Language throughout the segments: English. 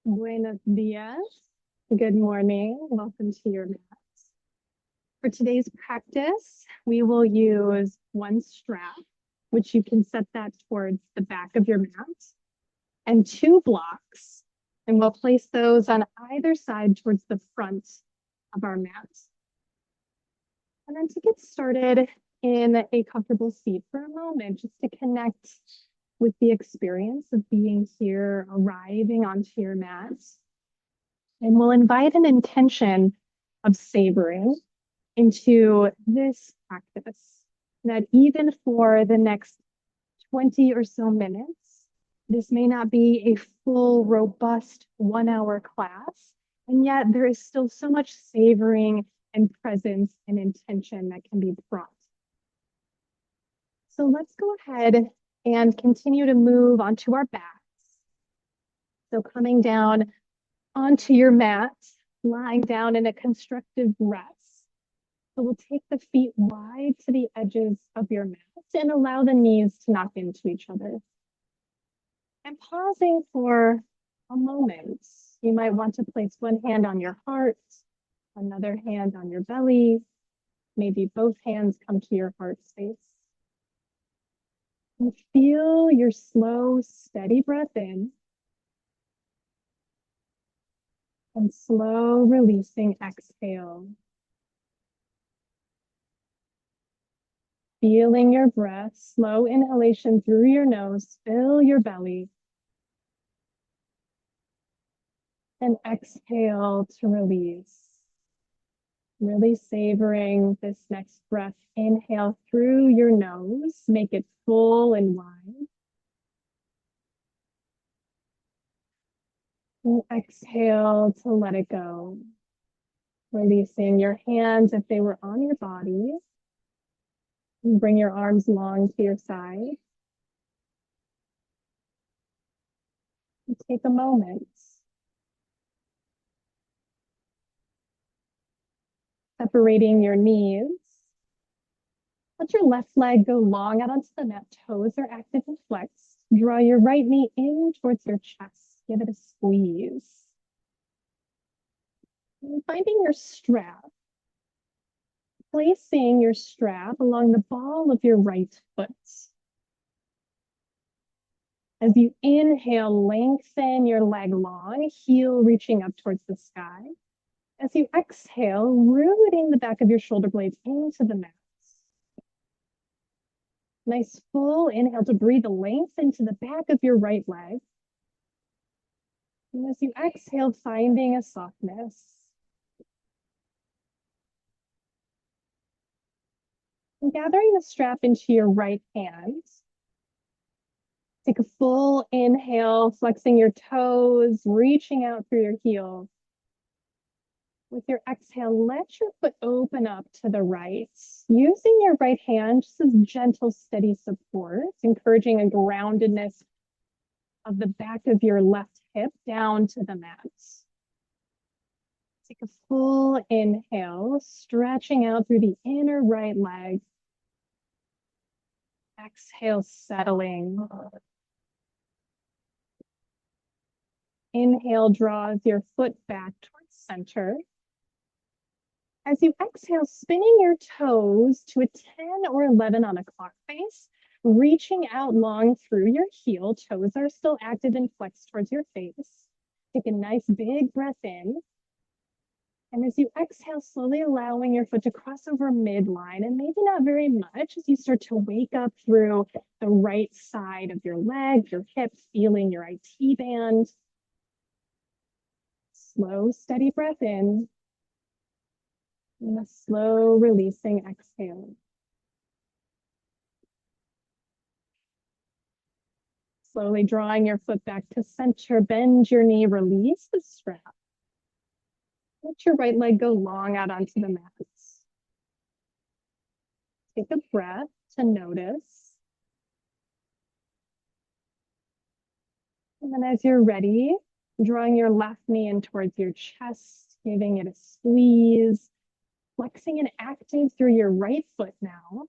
Buenos dias. Good morning. Welcome to your mat. For today's practice, we will use one strap, which you can set that towards the back of your mat, and two blocks, and we'll place those on either side towards the front of our mat. And then to get started in a comfortable seat for a moment, just to connect with the experience of being here, arriving onto your mat. And we'll invite an intention of savoring into this practice, that even for the next 20 or so minutes, this may not be a full, robust 1-hour class, and yet there is still so much savoring and presence and intention that can be brought. So let's go ahead and continue to move onto our backs. So coming down onto your mat, lying down in a constructive rest. So we'll take the feet wide to the edges of your mat and allow the knees to knock into each other. And pausing for a moment, you might want to place one hand on your heart, another hand on your belly, maybe both hands come to your heart space. And feel your slow, steady breath in and slow releasing exhale. Feeling your breath, slow inhalation through your nose, fill your belly. And exhale to release. Really savoring this next breath. Inhale through your nose, make it full and wide. And exhale to let it go. Releasing your hands if they were on your body. And bring your arms long to your side. And take a moment. Separating your knees. Let your left leg go long out onto the mat. Toes are active and flexed. Draw your right knee in towards your chest. Give it a squeeze. And finding your strap. Placing your strap along the ball of your right foot. As you inhale, lengthen your leg long, heel reaching up towards the sky. As you exhale, rooting the back of your shoulder blades into the mat. Nice full inhale to breathe the length into the back of your right leg. And as you exhale, finding a softness. And gathering the strap into your right hand. Take a full inhale, flexing your toes, reaching out through your heels. With your exhale, let your foot open up to the right. Using your right hand just as gentle, steady support, encouraging a groundedness of the back of your left hip down to the mat. Take a full inhale, stretching out through the inner right leg. Exhale, settling. Inhale, draws your foot back towards center. As you exhale, spinning your toes to a 10 or 11 on a clock face, reaching out long through your heel. Toes are still active and flexed towards your face. Take a nice big breath in. And as you exhale, slowly allowing your foot to cross over midline, and maybe not very much as you start to wake up through the right side of your leg, your hip, feeling your IT band. Slow, steady breath in. And a slow releasing exhale. Slowly drawing your foot back to center, bend your knee, release the strap. Let your right leg go long out onto the mat. Take a breath to notice. And then as you're ready, drawing your left knee in towards your chest, giving it a squeeze, flexing and active through your right foot now.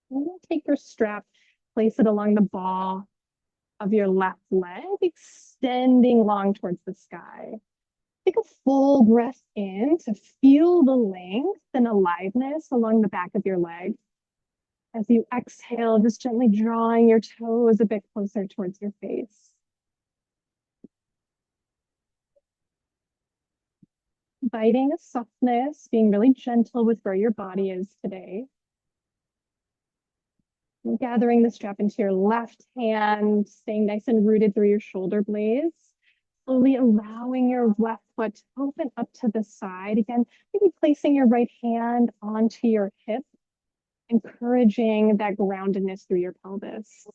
And then take your strap, place it along the ball of your left leg, extending long towards the sky. Take a full breath in to feel the length and aliveness along the back of your leg. As you exhale, just gently drawing your toes a bit closer towards your face. Inviting a softness, being really gentle with where your body is today. And gathering the strap into your left hand, staying nice and rooted through your shoulder blades. Slowly allowing your left foot to open up to the side. Again, maybe placing your right hand onto your hip, encouraging that groundedness through your pelvis.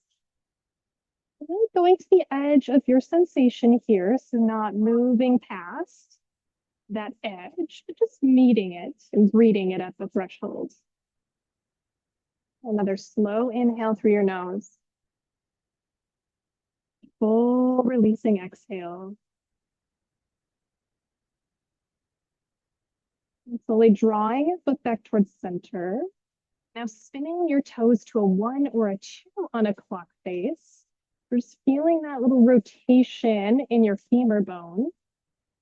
Really going to the edge of your sensation here, so not moving past that edge, but just meeting it and greeting it at the threshold. Another slow inhale through your nose. Full releasing exhale. And slowly drawing your foot back towards center. Now spinning your toes to a 1 or a 2 on a clock face. Just feeling that little rotation in your femur bone,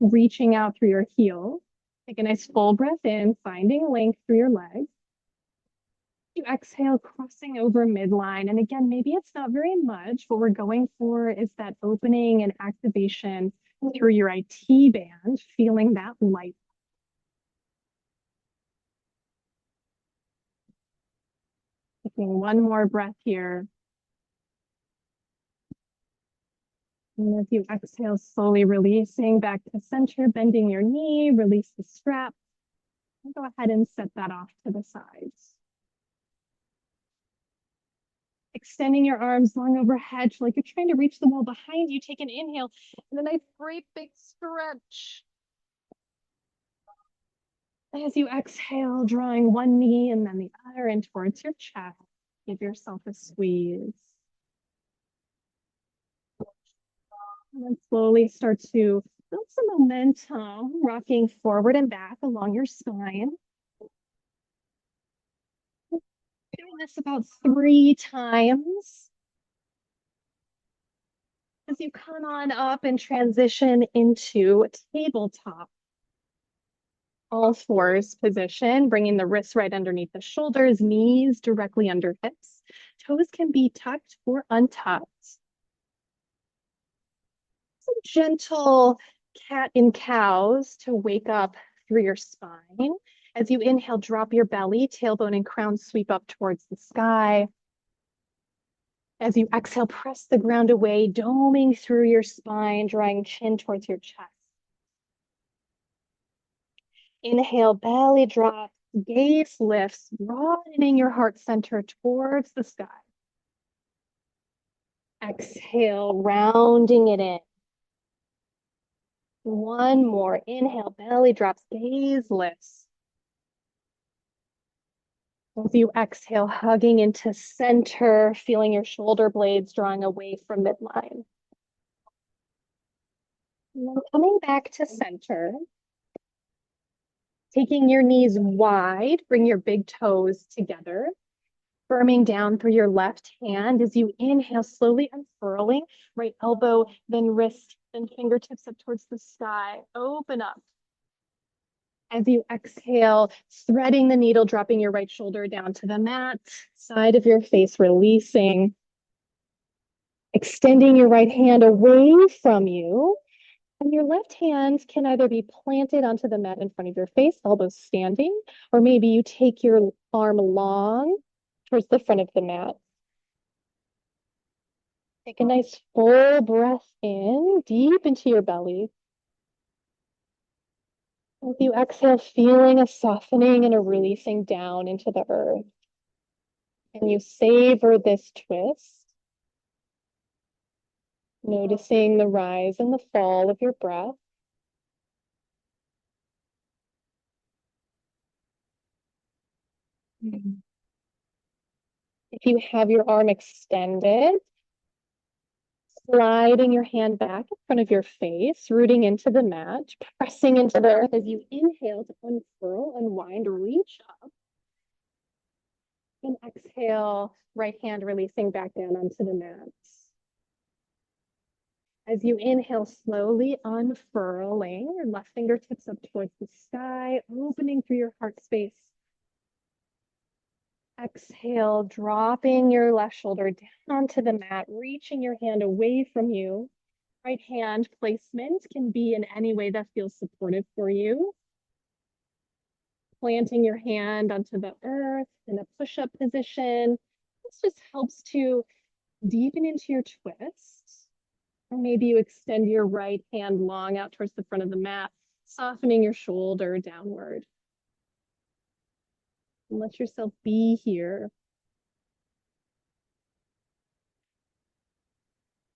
reaching out through your heel. Take a nice full breath in, finding length through your legs. You exhale, crossing over midline. And again, maybe it's not very much. What we're going for is that opening and activation through your IT band, feeling that light. Taking one more breath here. And as you exhale, slowly releasing back to center, bending your knee, release the strap. And go ahead and set that off to the sides. Extending your arms long overhead, like you're trying to reach the wall behind you. Take an inhale and a nice great big stretch. As you exhale, drawing one knee and then the other in towards your chest. Give yourself a squeeze. And then slowly start to build some momentum, rocking forward and back along your spine. Doing this about 3 times. As you come on up and transition into tabletop. All fours position, bringing the wrists right underneath the shoulders, knees directly under hips. Toes can be tucked or untucked. Some gentle cat and cows to wake up through your spine. As you inhale, drop your belly, tailbone and crown sweep up towards the sky. As you exhale, press the ground away, doming through your spine, drawing chin towards your chest. Inhale, belly drops, gaze lifts, broadening your heart center towards the sky. Exhale, rounding it in. One more. Inhale, belly drops, gaze lifts. As you exhale, hugging into center, feeling your shoulder blades drawing away from midline. And then coming back to center, taking your knees wide, bring your big toes together, firming down through your left hand as you inhale, slowly unfurling, right elbow, then wrist, then fingertips up towards the sky. Open up. As you exhale, threading the needle, dropping your right shoulder down to the mat, side of your face releasing. Extending your right hand away from you. And your left hand can either be planted onto the mat in front of your face, elbows standing, or maybe you take your arm long towards the front of the mat. Take a nice full breath in, deep into your belly. As you exhale, feeling a softening and a releasing down into the earth. And you savor this twist, noticing the rise and the fall of your breath. If you have your arm extended, sliding your hand back in front of your face, rooting into the mat, pressing into the earth as you inhale to unfurl, unwind, reach up. And exhale, right hand releasing back down onto the mat. As you inhale, slowly unfurling your left fingertips up towards the sky, opening through your heart space. Exhale, dropping your left shoulder down onto the mat, reaching your hand away from you. Right hand placement can be in any way that feels supportive for you. Planting your hand onto the earth in a push-up position. This just helps to deepen into your twist. Or maybe you extend your right hand long out towards the front of the mat, softening your shoulder downward. And let yourself be here.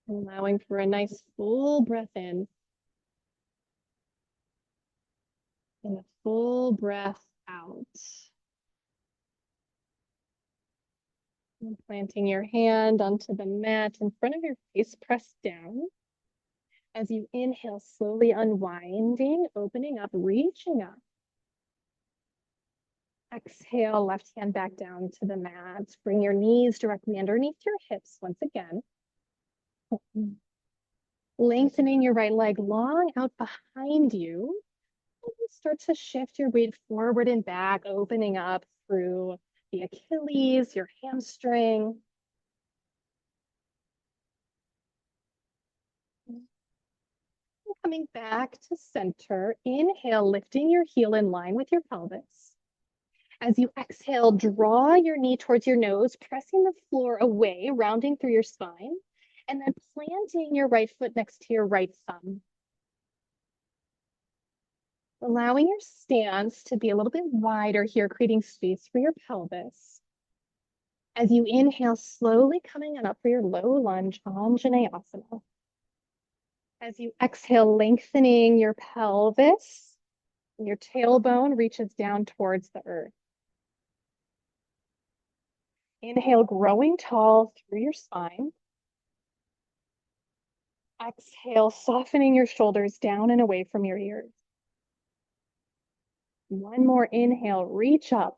Allowing for a nice full breath in. And a full breath out. And planting your hand onto the mat in front of your face, pressed down. As you inhale, slowly unwinding, opening up, reaching up. Exhale, left hand back down to the mat. Bring your knees directly underneath your hips once again. Lengthening your right leg long out behind you. And start to shift your weight forward and back, opening up through the Achilles, your hamstring. Coming back to center, inhale, lifting your heel in line with your pelvis. As you exhale, draw your knee towards your nose, pressing the floor away, rounding through your spine, and then planting your right foot next to your right thumb. Allowing your stance to be a little bit wider here, creating space for your pelvis. As you inhale, slowly coming on up for your low lunge, Anjaneyasana. As you exhale, lengthening your pelvis, your tailbone reaches down towards the earth. Inhale, growing tall through your spine. Exhale, softening your shoulders down and away from your ears. One more inhale, reach up.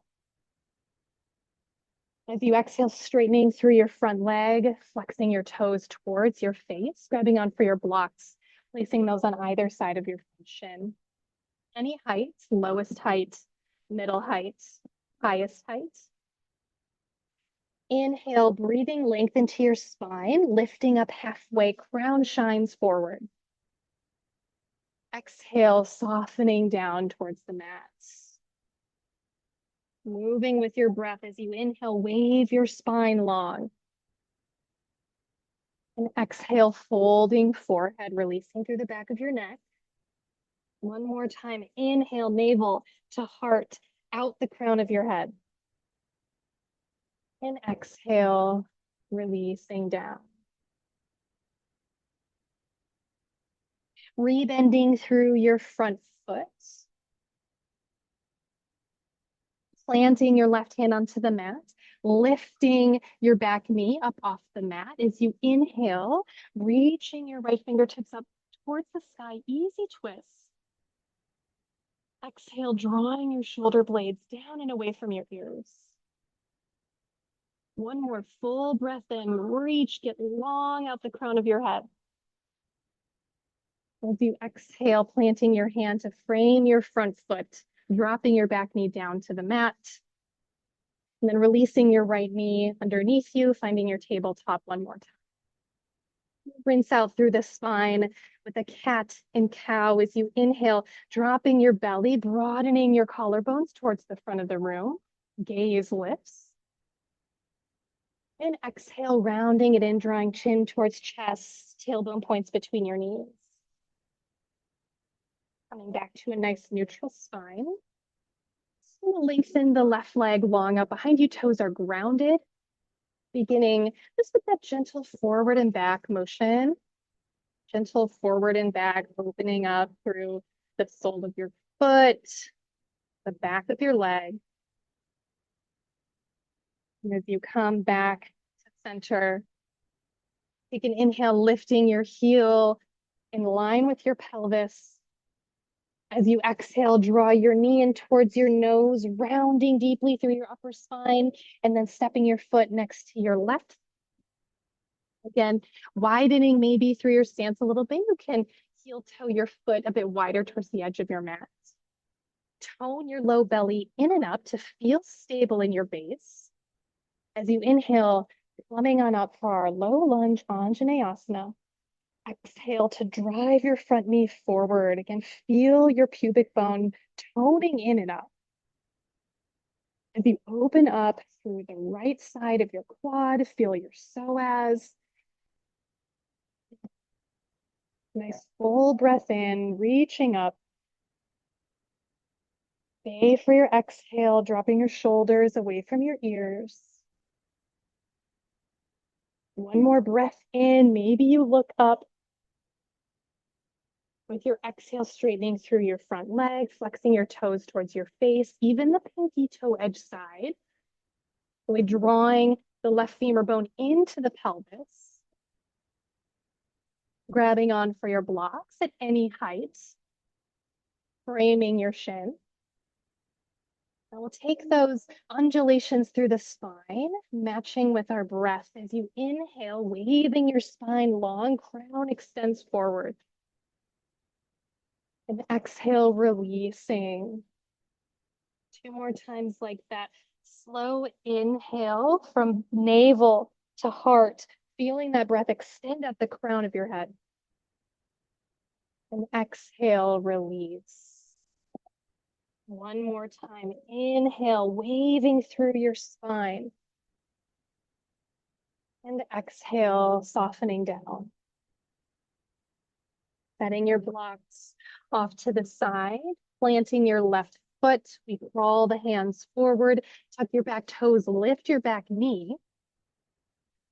As you exhale, straightening through your front leg, flexing your toes towards your face, grabbing on for your blocks, placing those on either side of your shin. Any height, lowest height, middle height, highest height. Inhale, breathing length into your spine, lifting up halfway, crown shines forward. Exhale, softening down towards the mat. Moving with your breath as you inhale, wave your spine long. And exhale, folding forehead, releasing through the back of your neck. One more time, inhale, navel to heart, out the crown of your head. And exhale, releasing down. Rebending through your front foot. Planting your left hand onto the mat, lifting your back knee up off the mat. As you inhale, reaching your right fingertips up towards the sky, easy twist. Exhale, drawing your shoulder blades down and away from your ears. One more full breath in, reach, get long out the crown of your head. As you exhale, planting your hand to frame your front foot, dropping your back knee down to the mat. And then releasing your right knee underneath you, finding your tabletop one more time. Rinse out through the spine with a cat and cow as you inhale, dropping your belly, broadening your collarbones towards the front of the room. Gaze lifts. And exhale, rounding it in, drawing chin towards chest, tailbone points between your knees. Coming back to a nice neutral spine. Lengthen the left leg long up behind you, toes are grounded. Beginning just with that gentle forward and back motion. Gentle forward and back, opening up through the sole of your foot, the back of your leg. And as you come back to center, take an inhale, lifting your heel in line with your pelvis. As you exhale, draw your knee in towards your nose, rounding deeply through your upper spine, and then stepping your foot next to your left. Again, widening maybe through your stance a little bit. You can heel toe your foot a bit wider towards the edge of your mat. Tone your low belly in and up to feel stable in your base. As you inhale, coming on up for our low lunge Anjaneyasana. Exhale to drive your front knee forward. Again, feel your pubic bone toning in and up. As you open up through the right side of your quad, feel your psoas. Nice full breath in, reaching up. Stay for your exhale, dropping your shoulders away from your ears. One more breath in. Maybe you look up with your exhale, straightening through your front leg, flexing your toes towards your face, even the pinky toe edge side. Really drawing the left femur bone into the pelvis. Grabbing on for your blocks at any height. Framing your shin. Now we'll take those undulations through the spine, matching with our breath as you inhale, waving your spine long, crown extends forward. And exhale, releasing. 2 more times like that. Slow inhale from navel to heart, feeling that breath extend at the crown of your head. And exhale, release. One more time. Inhale, waving through your spine. And exhale, softening down. Setting your blocks off to the side, planting your left foot. We crawl the hands forward, tuck your back toes, lift your back knee.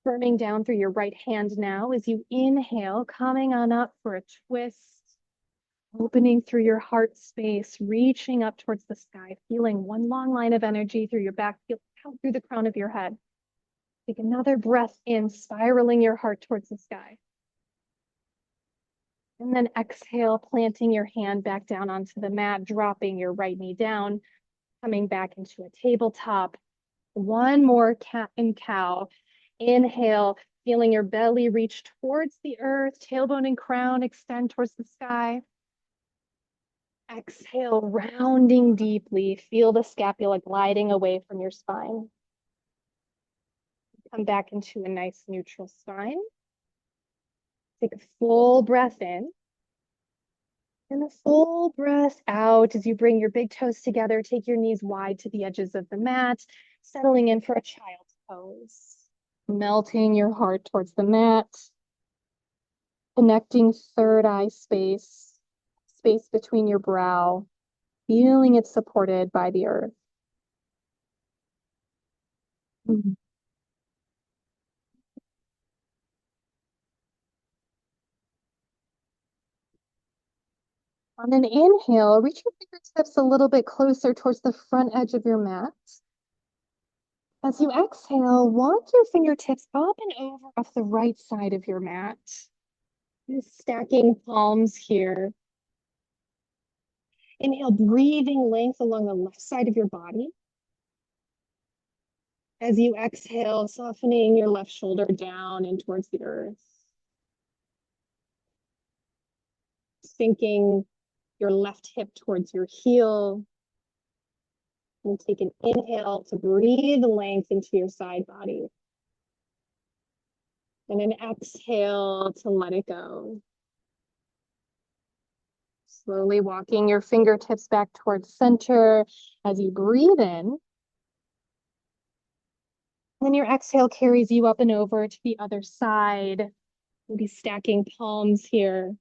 Firming down through your right hand now as you inhale, coming on up for a twist. Opening through your heart space, reaching up towards the sky, feeling one long line of energy through your back, feel out through the crown of your head. Take another breath in, spiraling your heart towards the sky. And then exhale, planting your hand back down onto the mat, dropping your right knee down, coming back into a tabletop. One more cat and cow. Inhale, feeling your belly reach towards the earth, tailbone and crown extend towards the sky. Exhale, rounding deeply. Feel the scapula gliding away from your spine. Come back into a nice neutral spine. Take a full breath in. And a full breath out as you bring your big toes together. Take your knees wide to the edges of the mat, settling in for a child's pose. Melting your heart towards the mat. Connecting third eye space, space between your brow, feeling it supported by the earth. On an inhale, reach your fingertips a little bit closer towards the front edge of your mat. As you exhale, walk your fingertips up and over off the right side of your mat. Stacking palms here. Inhale, breathing length along the left side of your body. As you exhale, softening your left shoulder down and towards the earth. Sinking your left hip towards your heel. And take an inhale to breathe length into your side body. And an exhale to let it go. Slowly walking your fingertips back towards center as you breathe in. And then your exhale carries you up and over to the other side. We'll be stacking palms here.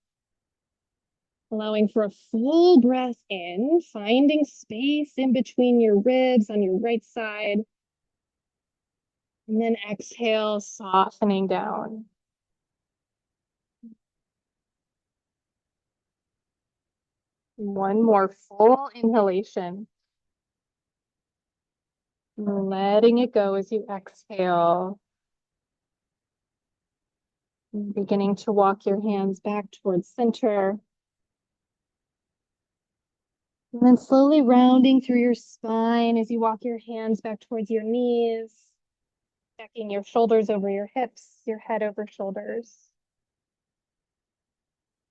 Allowing for a full breath in, finding space in between your ribs on your right side. And then exhale, softening down. One more full inhalation. Letting it go as you exhale. Beginning to walk your hands back towards center. And then slowly rounding through your spine as you walk your hands back towards your knees. Stacking your shoulders over your hips, your head over shoulders.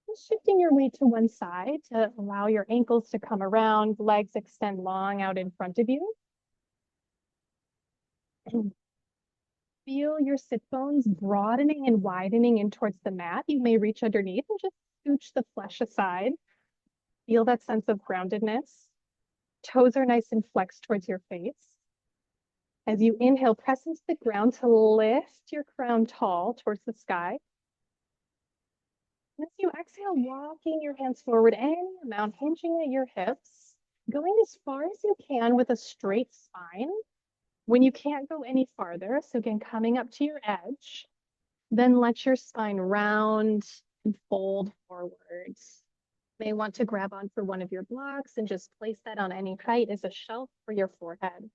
Just shifting your weight to one side to allow your ankles to come around, legs extend long out in front of you. Feel your sit bones broadening and widening in towards the mat. You may reach underneath and just scooch the flesh aside. Feel that sense of groundedness. Toes are nice and flexed towards your face. As you inhale, press into the ground to lift your crown tall towards the sky. And as you exhale, walking your hands forward any amount, hinging at your hips, going as far as you can with a straight spine. When you can't go any farther, so again, coming up to your edge, then let your spine round and fold forwards. You may want to grab on for one of your blocks and just place that on any height as a shelf for your forehead.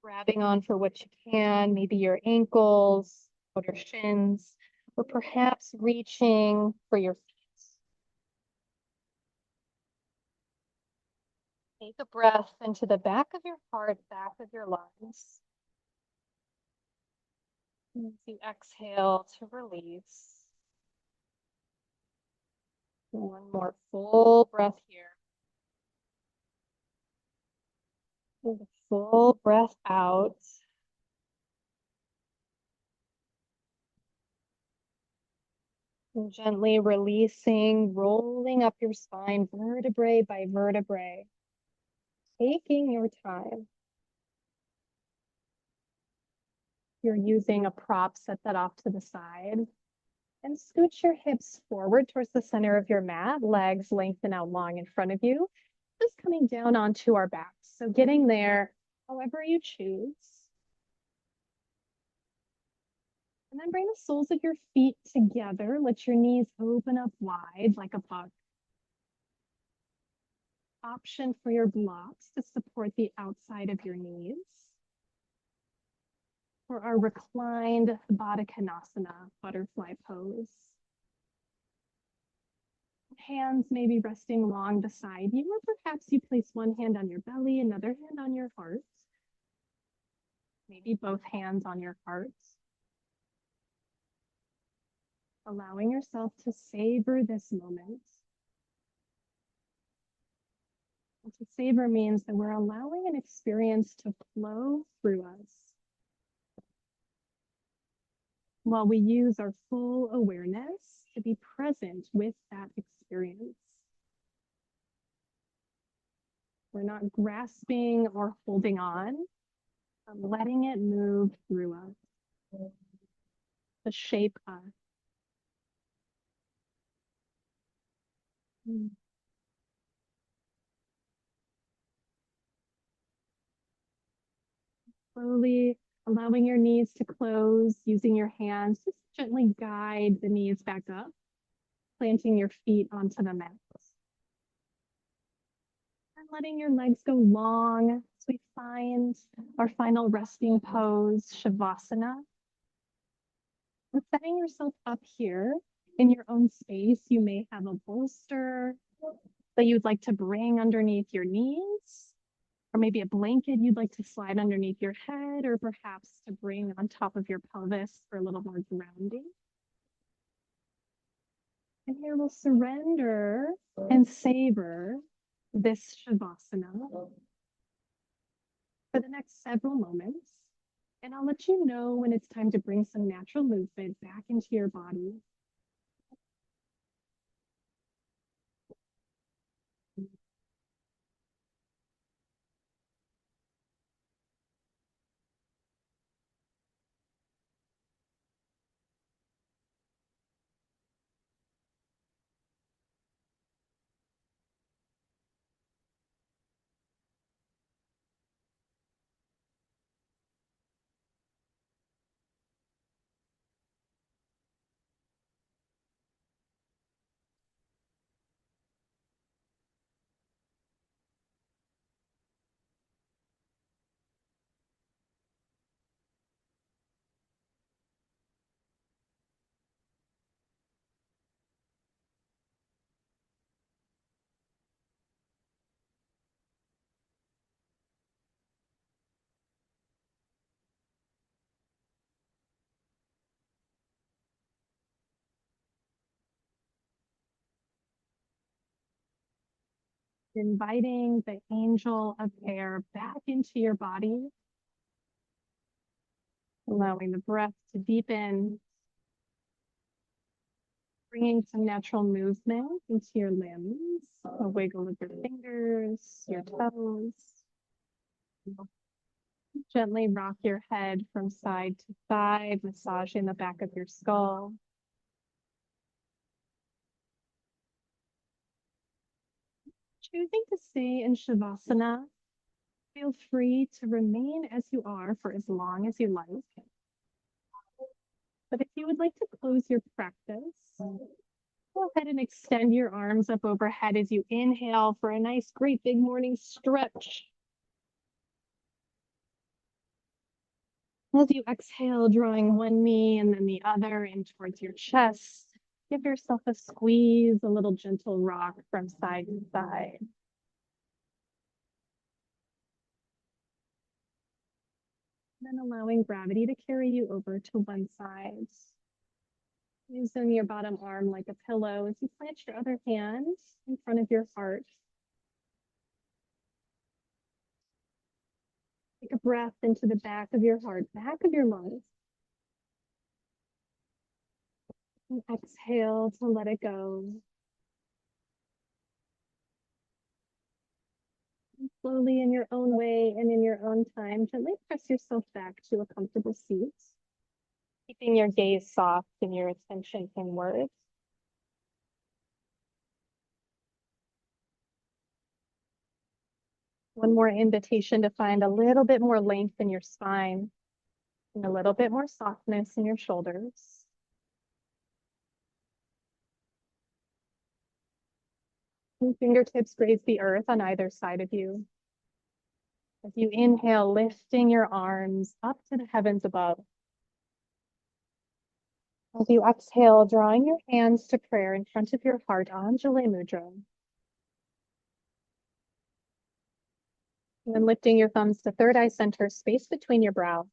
Grabbing on for what you can, maybe your ankles, or shins, or perhaps reaching for your feet. Take a breath into the back of your heart, back of your lungs. As you exhale to release. One more full breath here. And a full breath out. And gently releasing, rolling up your spine, vertebrae by vertebrae. Taking your time. You're using a prop, set that off to the side. And scooch your hips forward towards the center of your mat, legs lengthen out long in front of you, just coming down onto our backs. So getting there however you choose. And then bring the soles of your feet together. Let your knees open up wide like a puck. Option for your blocks to support the outside of your knees. For our reclined Baddha Konasana, butterfly pose. Hands may be resting along beside you, or perhaps you place one hand on your belly, another hand on your heart. Maybe both hands on your heart. Allowing yourself to savor this moment. And to savor means that we're allowing an experience to flow through us while we use our full awareness to be present with that experience. We're not grasping or holding on, but letting it move through us, to shape us. Slowly allowing your knees to close, using your hands, just gently guide the knees back up, planting your feet onto the mat. And letting your legs go long as we find our final resting pose, Shavasana. And setting yourself up here in your own space, you may have a bolster that you'd like to bring underneath your knees, or maybe a blanket you'd like to slide underneath your head, or perhaps to bring on top of your pelvis for a little more grounding. And here we'll surrender and savor this Shavasana for the next several moments. And I'll let you know when it's time to bring some natural movement back into your body. Inviting the angel of air back into your body, allowing the breath to deepen, bringing some natural movement into your limbs, a wiggle of your fingers, your toes. Gently rock your head from side to side, massaging the back of your skull. Choosing to stay in Shavasana, feel free to remain as you are for as long as you like. But if you would like to close your practice, go ahead and extend your arms up overhead as you inhale for a nice, great big morning stretch. As you exhale, drawing one knee and then the other in towards your chest, give yourself a squeeze, a little gentle rock from side to side. Then allowing gravity to carry you over to one side. Using your bottom arm like a pillow as you plant your other hand in front of your heart. Take a breath into the back of your heart, back of your lungs. And exhale to let it go. And slowly, in your own way and in your own time, gently press yourself back to a comfortable seat, keeping your gaze soft and your attention inward. One more invitation to find a little bit more length in your spine and a little bit more softness in your shoulders. And fingertips graze the earth on either side of you. As you inhale, lifting your arms up to the heavens above. As you exhale, drawing your hands to prayer in front of your heart, Anjali Mudra. And then lifting your thumbs to third eye center, space between your brow.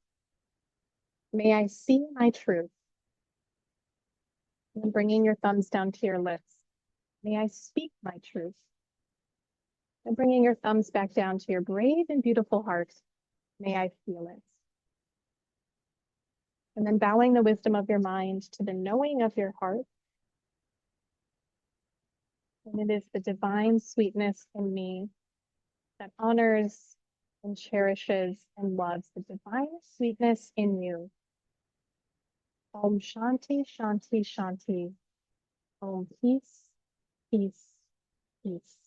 May I see my truth. And bringing your thumbs down to your lips. May I speak my truth. And bringing your thumbs back down to your brave and beautiful heart. May I feel it. And then bowing the wisdom of your mind to the knowing of your heart. And it is the divine sweetness in me that honors and cherishes and loves the divine sweetness in you. Om Shanti, Shanti, Shanti. Om peace, peace, peace.